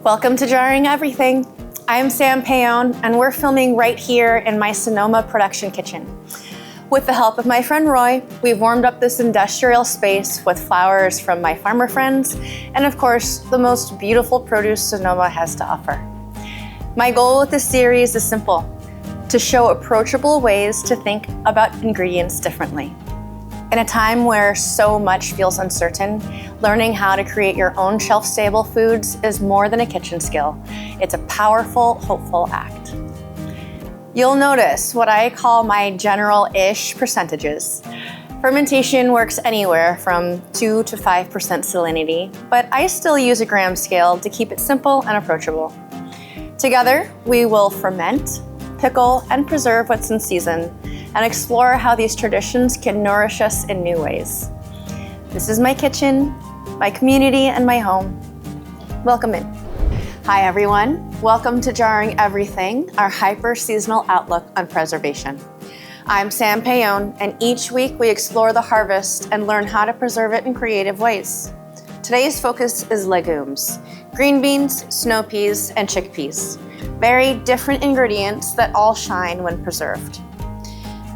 Welcome to Jarring Everything. I'm Sam Payon, and we're filming right here in my Sonoma production kitchen. With the help of my friend Roy, we've warmed up this industrial space with flowers from my farmer friends, and of course, the most beautiful produce Sonoma has to offer. My goal with this series is simple: to show approachable ways to think about ingredients differently. In a time where so much feels uncertain, learning how to create your own shelf-stable foods is more than a kitchen skill. It's a powerful, hopeful act. You'll notice what I call my general-ish percentages. Fermentation works anywhere from 2 to 5% salinity, but I still use a gram scale to keep it simple and approachable. Together, we will ferment, pickle, and preserve what's in season, and explore how these traditions can nourish us in new ways. This is my kitchen, my community, and my home. Welcome in. Hi everyone, welcome to Jarring Everything, our hyper-seasonal outlook on preservation. I'm Sam Payon, and each week we explore the harvest and learn how to preserve it in creative ways. Today's focus is legumes: green beans, snow peas, and chickpeas. Very different ingredients that all shine when preserved.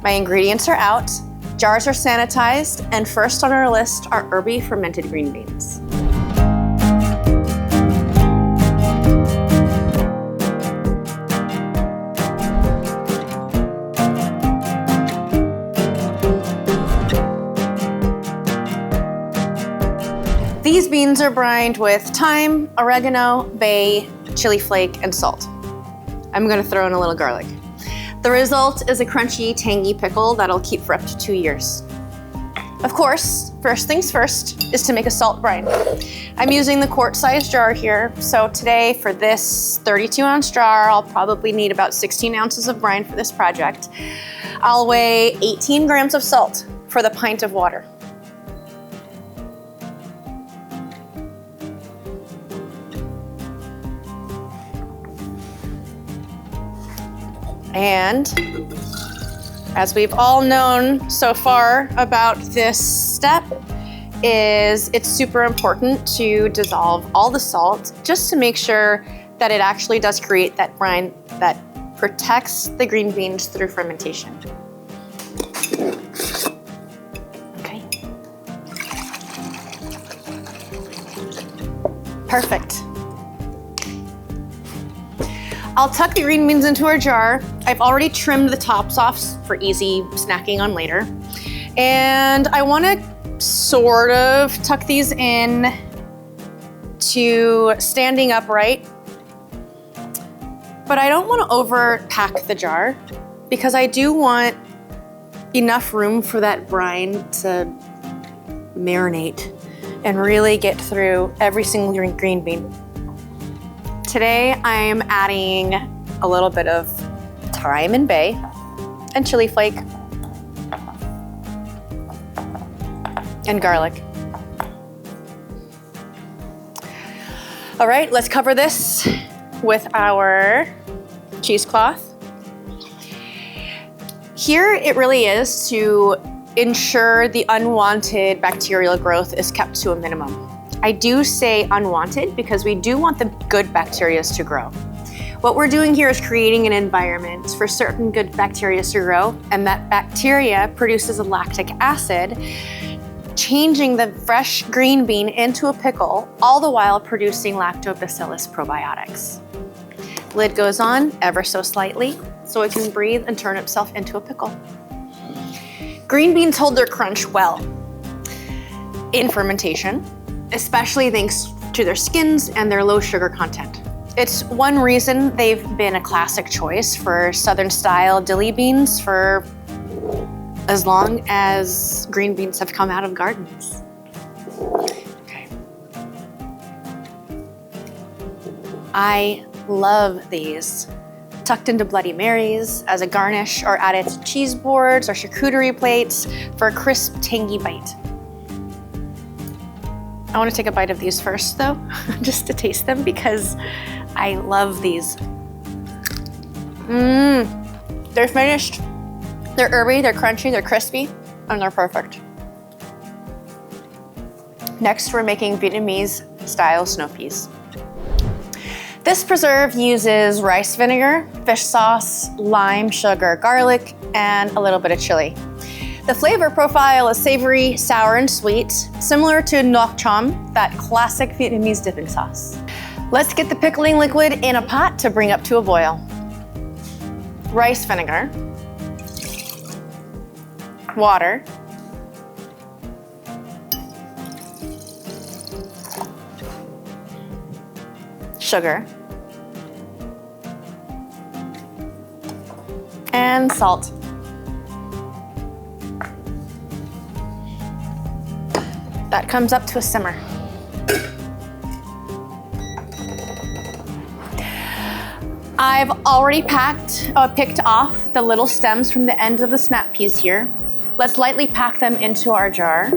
My ingredients are out, jars are sanitized, and first on our list are Herby fermented green beans. These beans are brined with thyme, oregano, bay, chili flake, and salt. I'm gonna throw in a little garlic. The result is a crunchy, tangy pickle that'll keep for up to 2 years. Of course, first things first is to make a salt brine. I'm using the quart-sized jar here, so today for this 32-ounce jar, I'll probably need about 16 ounces of brine for this project. I'll weigh 18 grams of salt for the pint of water. And as we've all known so far about this step, it's super important to dissolve all the salt just to make sure that it actually does create that brine that protects the green beans through fermentation. Okay. Perfect. I'll tuck the green beans into our jar. I've already trimmed the tops off for easy snacking on later. And I wanna sort of tuck these in to standing upright, but I don't wanna overpack the jar because I do want enough room for that brine to marinate and really get through every single green bean. Today, I'm adding a little bit of thyme and bay and chili flake and garlic. All right, let's cover this with our cheesecloth. Here, it really is to ensure the unwanted bacterial growth is kept to a minimum. I do say unwanted because we do want the good bacteria to grow. What we're doing here is creating an environment for certain good bacteria to grow, and that bacteria produces a lactic acid, changing the fresh green bean into a pickle, all the while producing lactobacillus probiotics. Lid goes on ever so slightly so it can breathe and turn itself into a pickle. Green beans hold their crunch well in fermentation, especially thanks to their skins and their low sugar content. It's one reason they've been a classic choice for Southern style dilly beans for as long as green beans have come out of gardens. Okay. I love these. Tucked into Bloody Marys as a garnish or added to cheese boards or charcuterie plates for a crisp, tangy bite. I want to take a bite of these first though, just to taste them because I love these. They're finished. They're herby, they're crunchy, they're crispy, and they're perfect. Next, we're making Vietnamese style snow peas. This preserve uses rice vinegar, fish sauce, lime, sugar, garlic, and a little bit of chili. The flavor profile is savory, sour, and sweet, similar to nok cham, that classic Vietnamese dipping sauce. Let's get the pickling liquid in a pot to bring up to a boil. Rice vinegar, water, sugar, and salt. That comes up to a simmer. I've already picked off the little stems from the ends of the snap peas here. Let's lightly pack them into our jar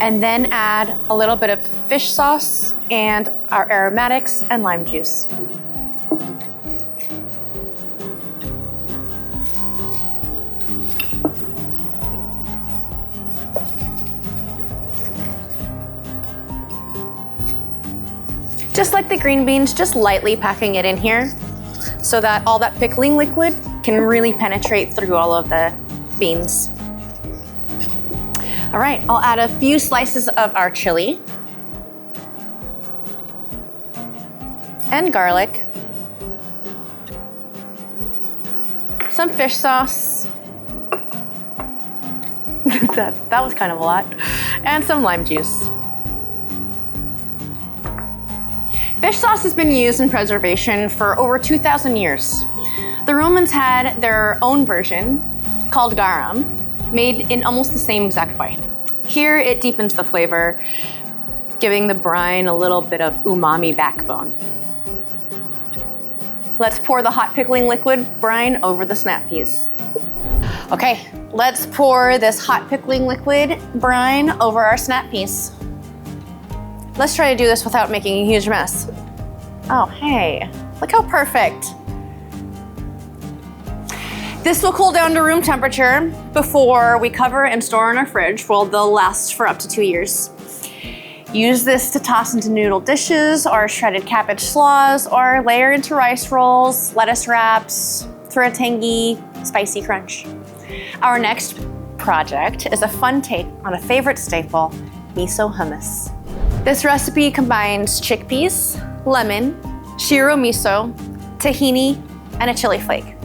and then add a little bit of fish sauce and our aromatics and lime juice. Just like the green beans, just lightly packing it in here so that all that pickling liquid can really penetrate through all of the beans. All right, I'll add a few slices of our chili and garlic, some fish sauce, that was kind of a lot, and some lime juice. Fish sauce has been used in preservation for over 2,000 years. The Romans had their own version called garum, made in almost the same exact way. Here it deepens the flavor, giving the brine a little bit of umami backbone. Let's pour the hot pickling liquid brine over the snap peas. Okay, let's pour this hot pickling liquid brine over our snap peas. Let's try to do this without making a huge mess. Oh, hey, look how perfect. This will cool down to room temperature before we cover and store in our fridge. Well, they'll last for up to 2 years. Use this to toss into noodle dishes or shredded cabbage slaws or layer into rice rolls, lettuce wraps for a tangy, spicy crunch. Our next project is a fun take on a favorite staple, miso hummus. This recipe combines chickpeas, lemon, shiro miso, tahini, and a chili flake.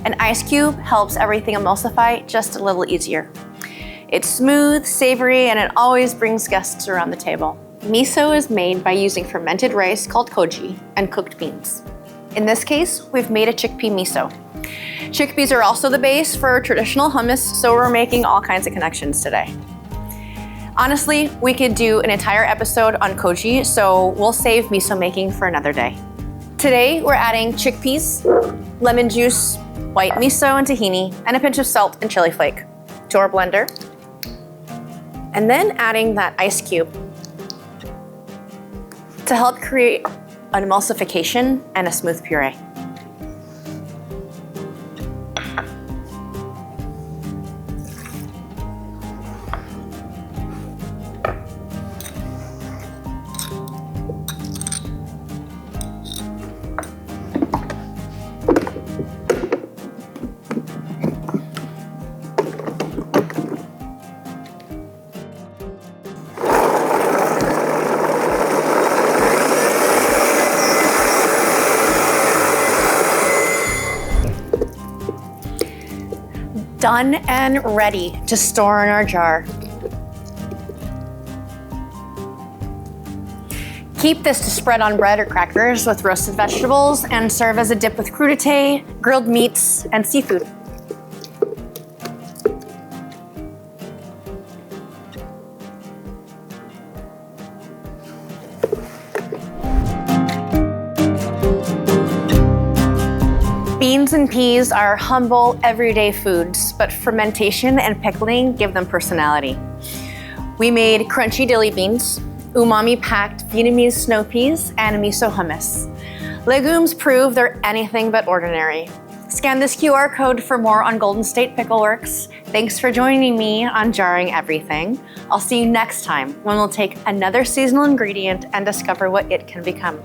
An ice cube helps everything emulsify just a little easier. It's smooth, savory, and it always brings guests around the table. Miso is made by using fermented rice called koji and cooked beans. In this case, we've made a chickpea miso. Chickpeas are also the base for traditional hummus, so we're making all kinds of connections today. Honestly, we could do an entire episode on koji, so we'll save miso making for another day. Today, we're adding chickpeas, lemon juice, white miso and tahini, and a pinch of salt and chili flake to our blender. And then adding that ice cube to help create an emulsification and a smooth puree. Done and ready to store in our jar. Keep this to spread on bread or crackers with roasted vegetables and serve as a dip with crudité, grilled meats, and seafood. Beans and peas are humble, everyday foods, but fermentation and pickling give them personality. We made crunchy dilly beans, umami-packed Vietnamese snow peas, and miso hummus. Legumes prove they're anything but ordinary. Scan this QR code for more on Golden State Pickle Works. Thanks for joining me on Jarring Everything. I'll see you next time when we'll take another seasonal ingredient and discover what it can become.